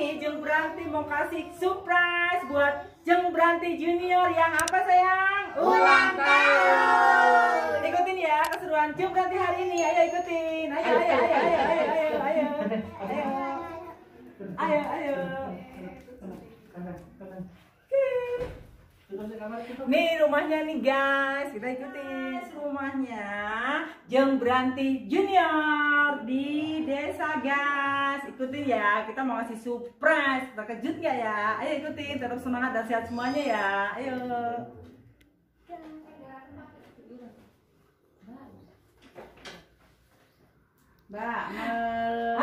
ini Jeng Branti mau kasih surprise buat Jeng Branti Junior yang apa sayang? Ulang tahun. Ikutin ya keseruan Jeng Branti hari ini. Ayo ikutin. Ayo. Nih rumahnya nih guys, kita ikutin rumahnya Jeng Branti Junior di desa guys. Ikutin ya, kita mau ngasih surprise, terkejut gak ya? Ayo ikutin, tetap semangat dan sehat semuanya ya. Ayo. Mbak Mel.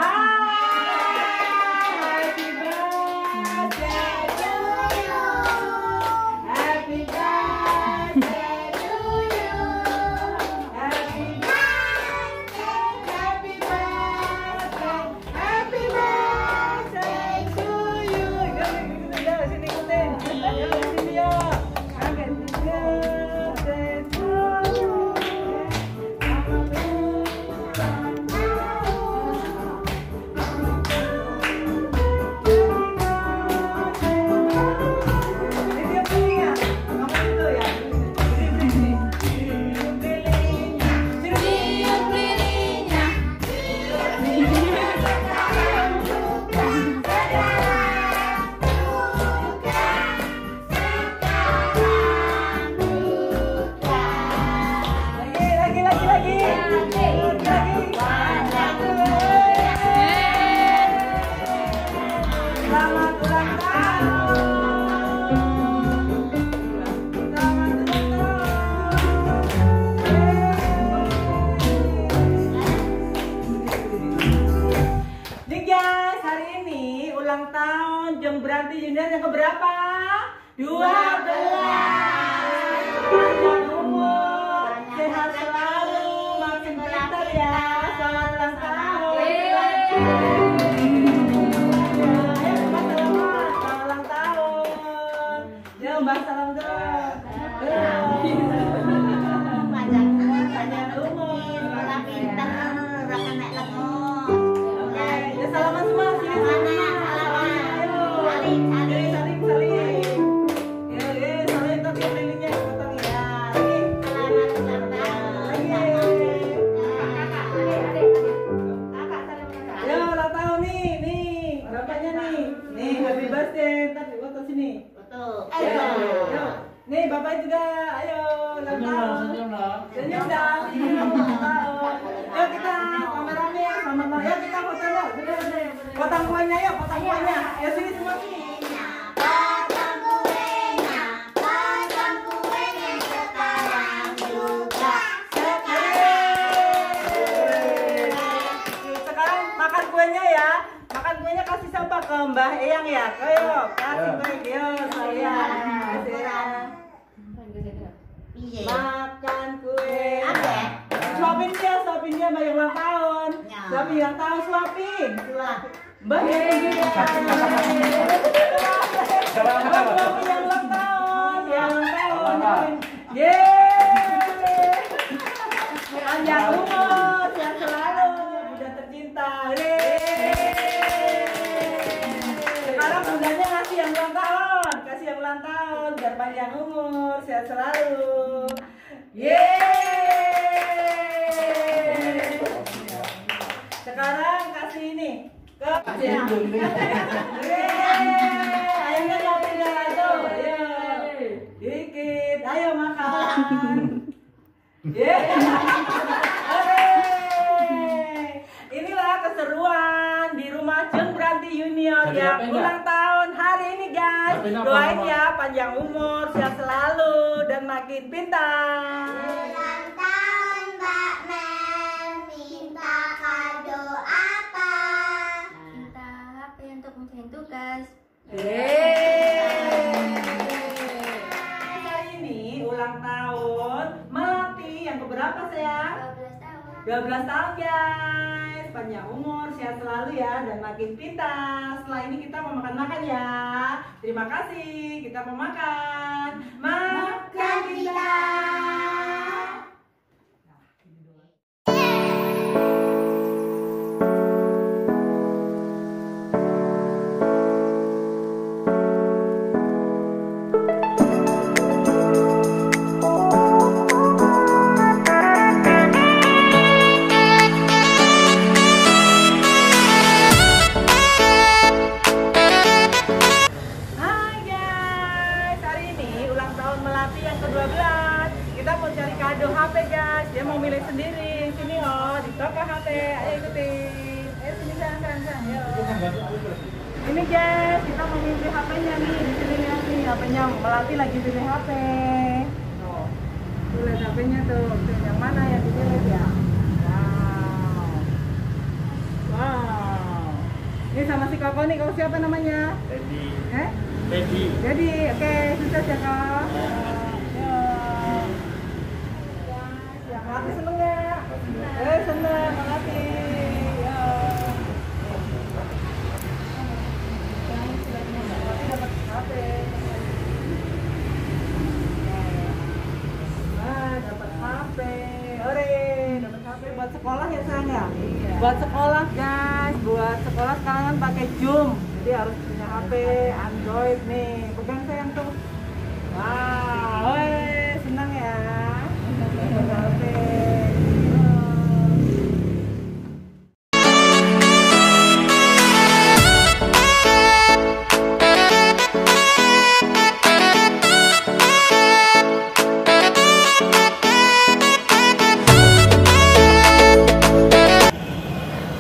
Ulang tahun Jeng Branti Junior yang keberapa? 12. Panjang umur, sehat selalu, makin pintar ya. Selamat ulang tahun. Ayo Mbak selamat ulang tahun. Yo Mbak salam terus. Panjang umur, makin pintar, rakan naik lemot. Oke, ya salaman semua sini sana. Happy birthday, ntar foto sini. Foto. Ayo. Nih bapak juga, ayo ulang tahun. Senyum dong. Yuk kita rame-rame sama-sama. Yuk kita foto yuk. Potong kuenya yuk, potong kuenya. Ya sini semua. Potong kuenya sekarang juga. Sekarang makan kuenya ya. Makan kuenya kasih siapa ke Mbah Eyang ya? Ayo, kasih baik yo sayang. Makan kue. Suapin dia Mbak yang ulang tahun. Suapin yang tahu suapin. Mbak yang ulang tahun. Yeay. Panjang umur, sehat selalu, bunda tercinta. Sekarang bundanya ngasih yang ulang tahun, kasih yang ulang tahun biar panjang umur, sehat selalu. Yeay. Sekarang kasih ini ke ayo nyopin aja, ayo dikit, ayo makan. Inilah keseruan di rumah Jeng Branti Junior yang ulang tahun hari ini guys. Doain ya panjang umur, sehat selalu dan makin pintar. Ulang tahun Mbak Mel, minta kado apa? Minta HP untuk mengerjain tugas. Hari ini ulang tahun Melati yang keberapa sayang? 12 tahun guys. Panjang umur, sehat selalu ya dan makin pintar. Setelah ini kita mau makan-makan ya. Terima kasih, kita mau makan. Makan kita. sendiri. Sini oh, di toko HP. Ayo ikutin. Ayo sini san. Ayo. Ini guys, kita mau pilih HP-nya nih. Di sini lihat nih, HP-nya Melati lagi pilih HP. Tuh. Tuh lihat HP-nya tuh. Tuh, yang mana yang dipilih ya? Wow. Ini sama si Koko nih. Kau siapa namanya? Teddy. Jadi, oke, sukses ya Kak. Ya, Melati seneng ya? Seneng, Melati. Ya. Melati dapat HP. Dapat HP. Ore, dapat HP buat sekolah ya sayang ya? Iya. Buat sekolah guys, buat sekolah sekarang kan pakai Zoom. Jadi harus punya HP Android nih. Pegang sayang tuh. Wow, senang ya. HP.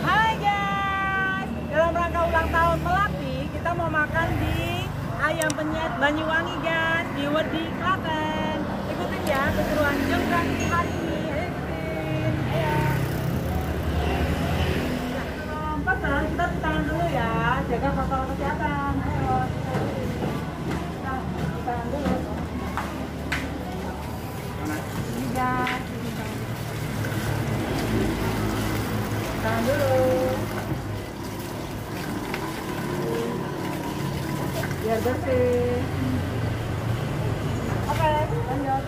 Hai guys, dalam rangka ulang tahun Melati, kita mau makan di Ayam Penyet Banyuwangi guys, di Wedi Klaten. Ikutin ya keseruan jenggrang hari ini. Ayo ikutin. Ayo. Sebelum pesan kita cuci tangan dulu ya, jaga protokol kesehatan. Ayo. Kita cuci tangan dulu. Ini guys, cuci tangan dulu. Biar bersih. Oke, lanjut.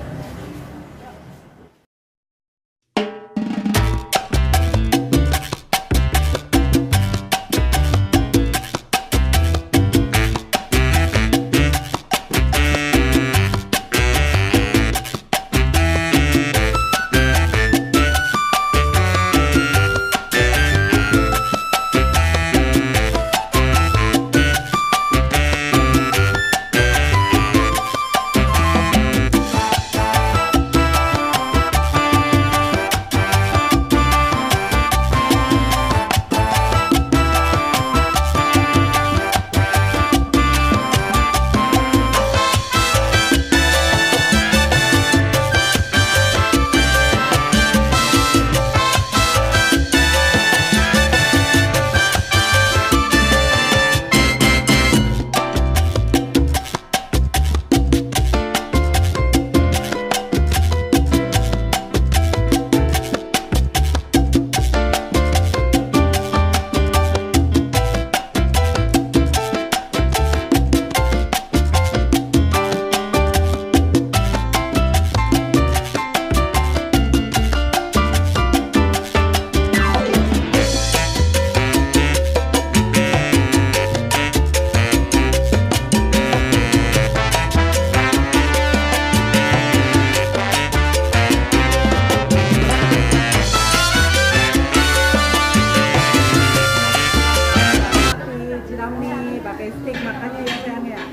Pakai stick makanya ya sayang ya.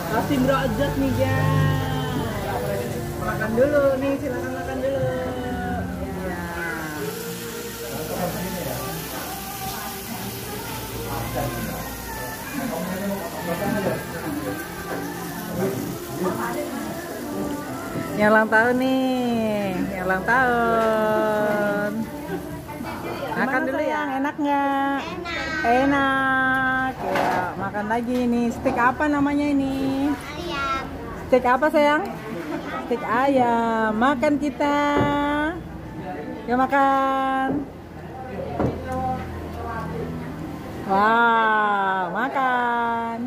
Kasih derajat nih guys. Makan dulu nih, silakan makan dulu. Ya. Yang ulang tahun nih, yang ulang tahun. Makan dulu ya, enak nggak? Enak. Ya, makan lagi nih. Steak apa namanya ini? Ayam. Steak apa sayang? Steak ayam. Makan kita. Ya makan. Wow, makan.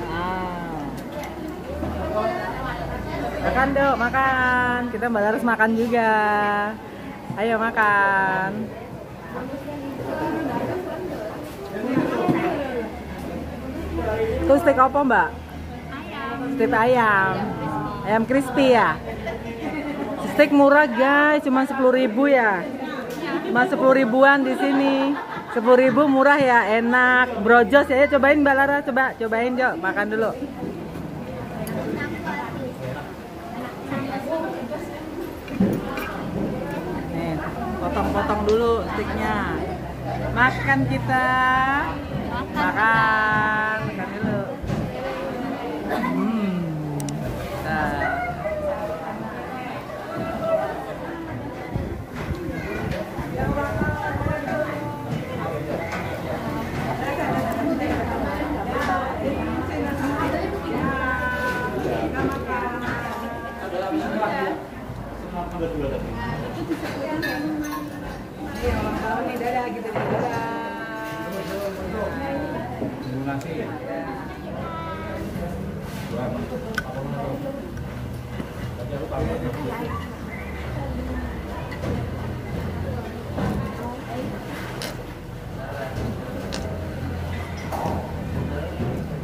Wow. Makan dong, makan. Kita harus makan juga. Ayo makan. Itu steak apa mbak? Ayam. Steak ayam. Ayam crispy ya? Steak murah guys, cuma 10.000 ya. Cuma 10 ribuan di sini. 10.000 murah ya, enak. Brojos ya, cobain Mbak Lara, cobain Jo, makan dulu. Potong-potong dulu stiknya. Makan kita. Makan dulu. Nah. Dadah gitu nih, dadah.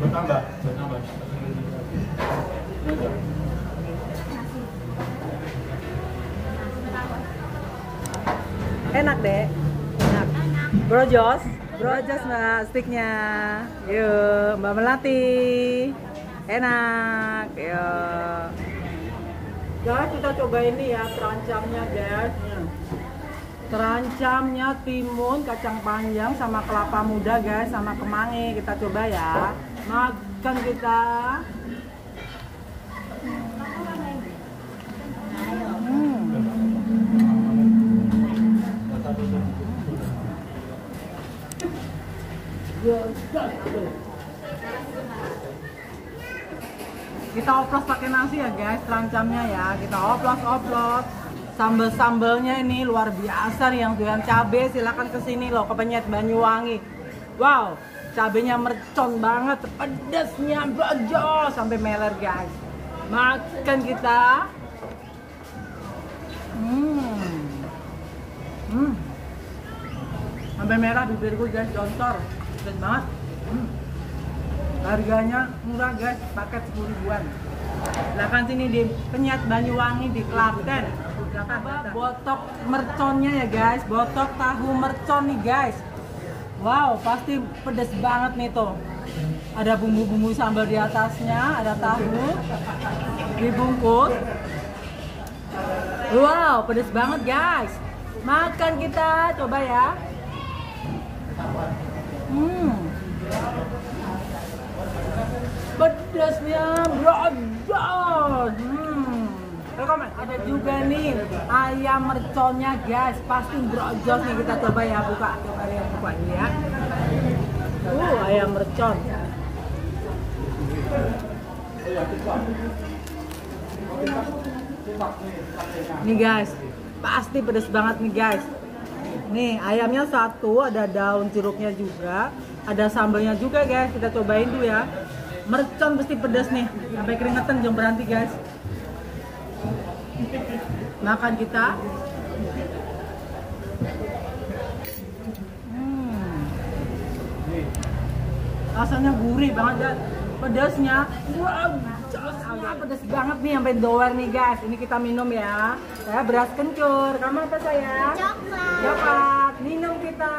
Bertambah. Enak deh, enak. Brojos mbak stiknya. Yuk Mbak Melati, enak. Yuk. Guys kita coba ini ya terancamnya guys. Terancamnya timun, kacang panjang sama kelapa muda guys, sama kemangi. Kita coba ya. Makan kita. Kita oplos pakai nasi ya guys, terancamnya ya. Kita oplos. Sambal-sambalnya ini luar biasa nih, yang doyan cabe silakan kesini loh, ke Penyet Banyuwangi. Wow, cabenya mercon banget, pedasnya brojos sampai meler guys. Makan kita. Sampai merah bibirku guys, jontor. Pedas banget. Harganya murah guys, paket 10 ribuan. Silakan sini di Penyet Banyuwangi di Klaten. Botok merconnya ya guys, botok tahu mercon nih guys. Wow, pasti pedas banget nih tuh. Ada bumbu-bumbu sambal di atasnya, ada tahu dibungkus. Wow, pedas banget guys. Makan kita, coba ya. Pedasnya brojos. Ada juga nih ayam merconnya guys, pasti brojos nih. Kita coba ya, buka ini ya. Ayam mercon. Nih guys, pasti pedas banget nih guys. Nih ayamnya satu, ada daun jeruknya juga, ada sambalnya juga guys. Kita cobain dulu ya. Mercon pasti pedas nih, sampai keringetan jangan berhenti guys. Makan kita. Rasanya gurih banget guys. Pedasnya, pedas banget nih sampai doer nih guys. Ini kita minum ya. Saya beras kencur. Kamu apa sayang? Coklat. Minum kita.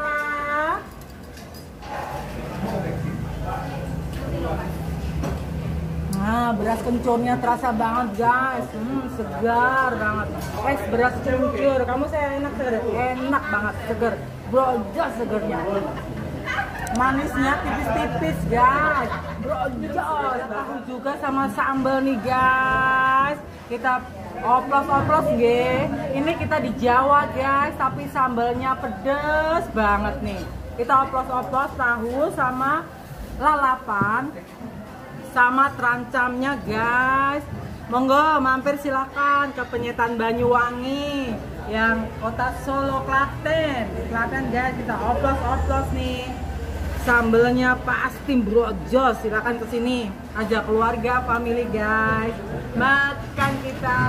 Nah, beras kencurnya terasa banget guys. Segar banget. Beras kencur. Kamu saya enak segar. Enak banget, segar. Brojos segernya. Manisnya tipis-tipis guys. Brojos. Tahu juga sama sambal nih guys. Kita oplos-oplos nggih. Ini kita di Jawa guys, tapi sambalnya pedes banget nih. Kita oplos-oplos tahu sama lalapan sama terancamnya guys. Monggo mampir silakan ke Penyetan Banyuwangi yang kota Solo Klaten. Guys, kita oplos-oplos nih. Sambelnya pasti brojos. Silakan ke sini. Ajak keluarga, family guys. Makan kita.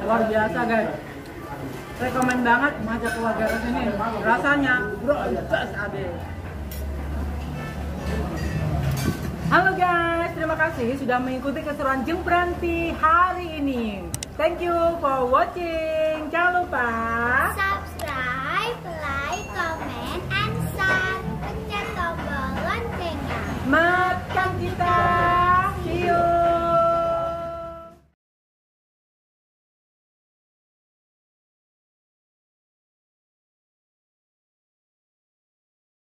Luar biasa guys. Rekomen banget ngajak keluarga ke sini. Rasanya brojos abis. Halo guys, terima kasih sudah mengikuti keseruan Jeng Pranti hari ini. Thank you for watching. Jangan lupa subscribe, like, comment, and share. Pencet tombol loncengnya. Makan kita.